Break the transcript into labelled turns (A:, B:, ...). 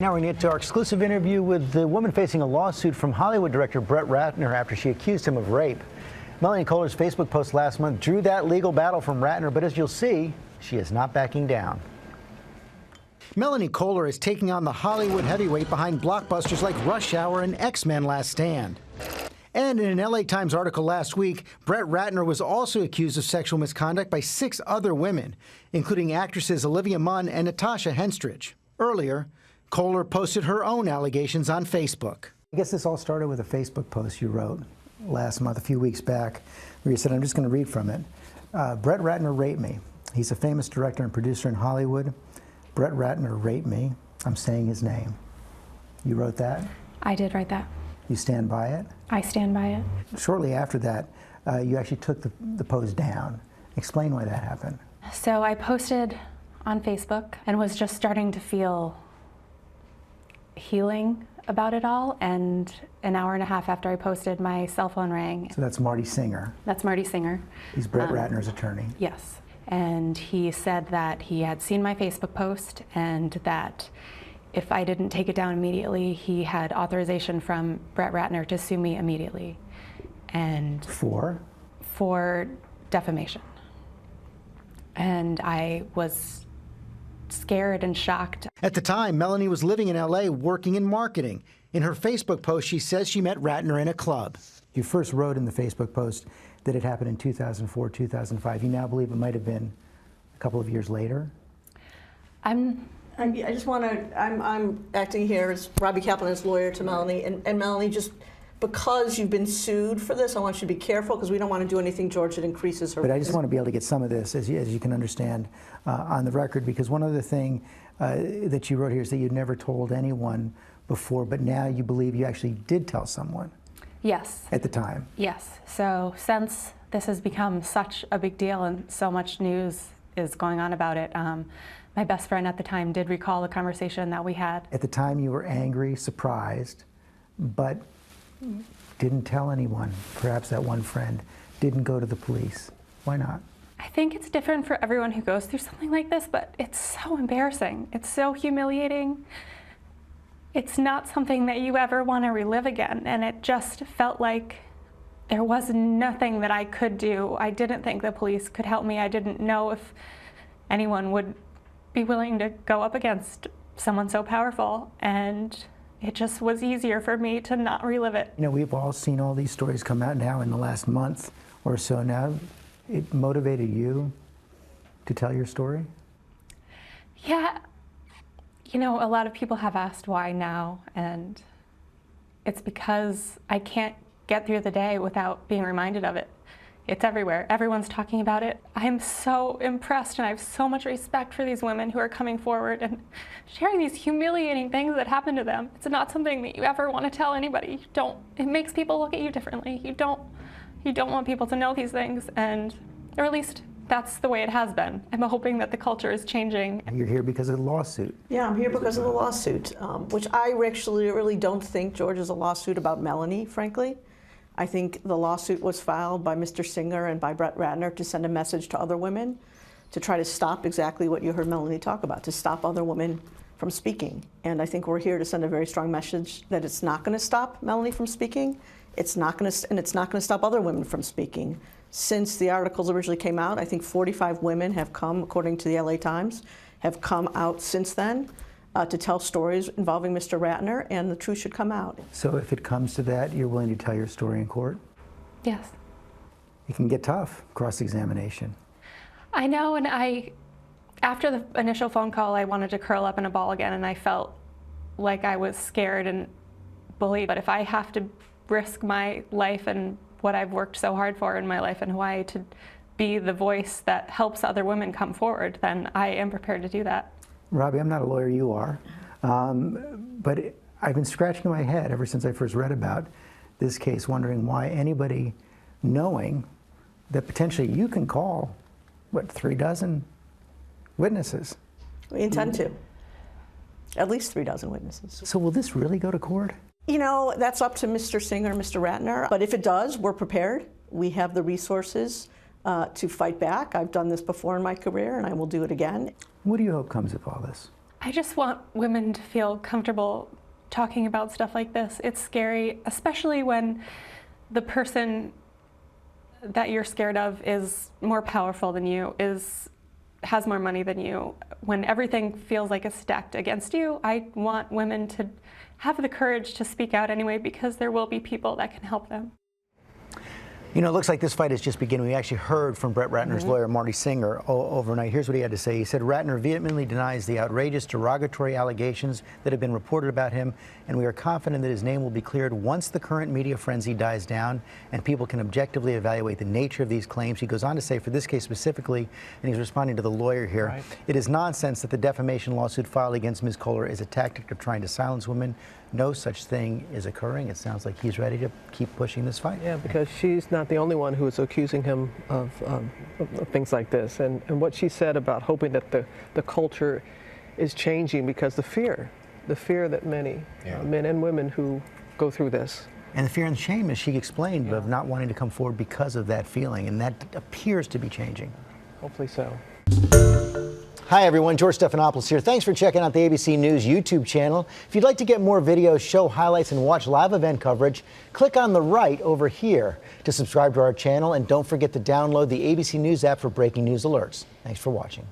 A: Now we're going to get to our exclusive interview with the woman facing a lawsuit from Hollywood director Brett Ratner after she accused him of rape. Melanie Kohler's Facebook post last month drew that legal battle from Ratner, but as you'll see, she is not backing down. Melanie Kohler is taking on the Hollywood heavyweight behind blockbusters like Rush Hour and X-Men: Last Stand. And in an LA Times article last week, Brett Ratner was also accused of sexual misconduct by 6 other women, including actresses Olivia Munn and Natasha Henstridge. Earlier, Kohler posted her own allegations on Facebook. I guess this all started with a Facebook post you wrote last month, a few weeks back, where you said, I'm just going to read from it. Brett Ratner raped me. He's a famous director and producer in Hollywood. Brett Ratner raped me. I'm saying his name. You wrote that?
B: I did write that.
A: You stand by it?
B: I stand by it.
A: Shortly after that, you actually took the post down. Explain why that happened.
B: So I posted on Facebook and was just starting to feel healing about it all, and an hour and a half after I posted, my cell phone rang.
A: So that's Marty Singer.
B: That's Marty Singer.
A: He's Brett Ratner's attorney.
B: Yes. And he said that he had seen my Facebook post and that if I didn't take it down immediately, he had authorization from Brett Ratner to sue me immediately. And for defamation. And I was scared and shocked.
A: At the time, Melanie was living in LA working in marketing. In her Facebook post, she says she met Ratner in a club. You first wrote in the Facebook post that it happened in 2004, 2005. You now believe it might have been a couple of years later?
C: I just want to, I'm acting here as Robbie Kaplan's lawyer to Melanie, and Melanie, just because you've been sued for this, I want you to be careful because we don't want to do anything, George, that increases her.
A: But I just want to be able to get some of this, as you can understand, on the record, because one other thing that you wrote here is that you'd never told anyone before, but now you believe you actually did tell someone.
B: Yes.
A: At the time.
B: Yes. So since this has become such a big deal and so much news is going on about it, my best friend at the time did recall the conversation that we had. At
A: the time you were angry, surprised, but didn't tell anyone. Perhaps that one friend didn't go to the police. Why not?
B: I think it's different for everyone who goes through something like this, but it's so embarrassing. It's so humiliating. It's not something that you ever want to relive again, and it just felt like there was nothing that I could do. I didn't think the police could help me. I didn't know if anyone would be willing to go up against someone so powerful, and it just was easier for me to not relive it.
A: You know, we've all seen all these stories come out now in the last month or so now. It motivated you to tell your story?
B: Yeah. You know, a lot of people have asked why now, and it's because I can't get through the day without being reminded of it. It's everywhere. Everyone's talking about it. I'm so impressed and I have so much respect for these women who are coming forward and sharing these humiliating things that happen to them. It's not something that you ever want to tell anybody. You don't. It makes people look at you differently. You don't want people to know these things, or at least that's the way it has been. I'm hoping that the culture is changing.
A: You're here because of the lawsuit.
C: Yeah, I'm here because of the lawsuit, which I actually really don't think, George, is a lawsuit about Melanie, frankly. I think the lawsuit was filed by Mr. Singer and by Brett Ratner to send a message to other women to try to stop exactly what you heard Melanie talk about, to stop other women from speaking. And I think we're here to send a very strong message that it's not going to stop Melanie from speaking. It's not going to stop other women from speaking. Since the articles originally came out, I think 45 women have come, according to the LA Times, have come out since then to tell stories involving Mr. Ratner, and the truth should come out.
A: So if it comes to that, you're willing to tell your story in court?
B: Yes.
A: It can get tough, cross-examination.
B: I know, and after the initial phone call, I wanted to curl up in a ball again, and I felt like I was scared and bullied. But if I have to risk my life and what I've worked so hard for in my life in Hawaii to be the voice that helps other women come forward, then I am prepared to do that.
A: Robbie, I'm not a lawyer, you are, but I've been scratching my head ever since I first read about this case, wondering why anybody knowing that potentially you can call, what, 3 dozen witnesses?
C: We intend to. At least 3 dozen witnesses.
A: So will this really go to court?
C: You know, that's up to Mr. Singer and Mr. Ratner, but if it does, we're prepared. We have the resources to fight back. I've done this before in my career, and I will do it again.
A: What do you hope comes of all this?
B: I just want women to feel comfortable talking about stuff like this. It's scary, especially when the person that you're scared of is more powerful than you, has more money than you. When everything feels like it's stacked against you, I want women to have the courage to speak out anyway, because there will be people that can help them.
A: You know, it looks like this fight is just beginning. We actually heard from Brett Ratner's lawyer, Marty Singer, overnight. Here's what he had to say. He said, Ratner vehemently denies the outrageous derogatory allegations that have been reported about him, and we are confident that his name will be cleared once the current media frenzy dies down and people can objectively evaluate the nature of these claims. He goes on to say, for this case specifically, and he's responding to the lawyer here, it is nonsense that the defamation lawsuit filed against Ms. Kohler is a tactic of trying to silence women. No such thing is occurring. It sounds like he's ready to keep pushing this fight.
D: Yeah, because she's not the only one who is accusing him of things like this. And what she said about hoping that the culture is changing because the fear that many men and women who go through this.
A: And the fear and shame, as she explained, of not wanting to come forward because of that feeling. And that appears to be changing.
D: Hopefully so.
A: Hi everyone, George Stephanopoulos here. Thanks for checking out the ABC News YouTube channel. If you'd like to get more videos, show highlights, and watch live event coverage, click on the right over here to subscribe to our channel, and don't forget to download the ABC News app for breaking news alerts. Thanks for watching.